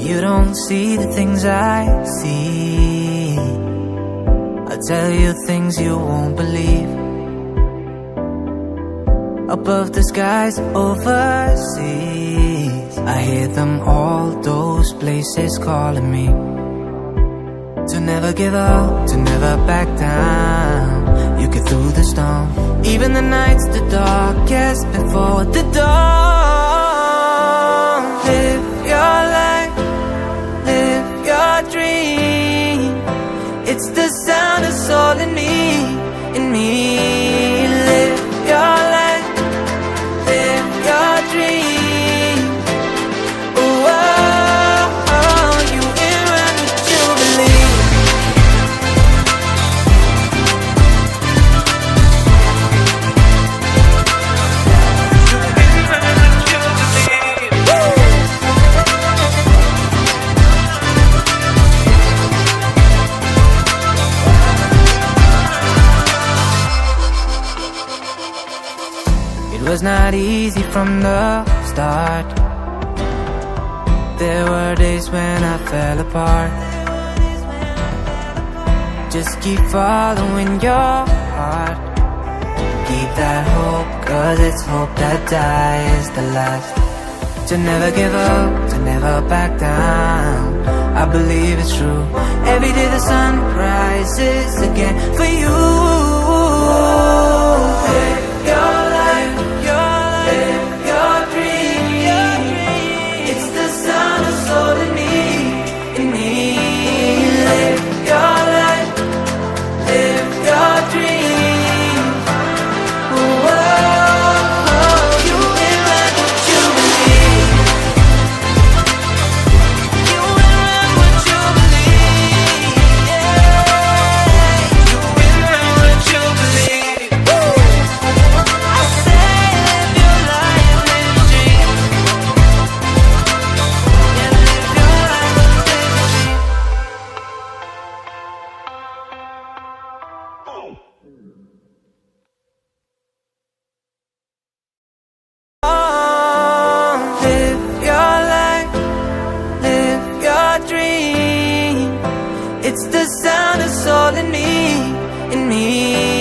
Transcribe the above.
You don't see the things I see. I'll tell you things you won't believe. Above the skies overseas, I hear them all, those places calling me. To never give up, to never back down. You get through the storm, even the nights the darkest before the dawn. Live your life, live your dream. It's the sound of soul in me, in me. Live your life, live your dream. Oh, oh, oh, you in right what you believe. It was not easy from the start. There were days when I fell apart. Just keep following your heart. Keep that hope, 'cause it's hope that dies the last. To never give up, to never back down. I believe it's true. Every day the sun rises again for you. Live your life, live your dream. It's the sound of soul in me, in me. Live your life, live your dream. Oh, oh, oh, you will learn what you believe. You will learn what you believe. Yeah. You will learn what you believe. I say live your life, live your dream. Yeah, live your life, live your dream. Oh, live your life, live your dream. It's the sound of soul in me, in me.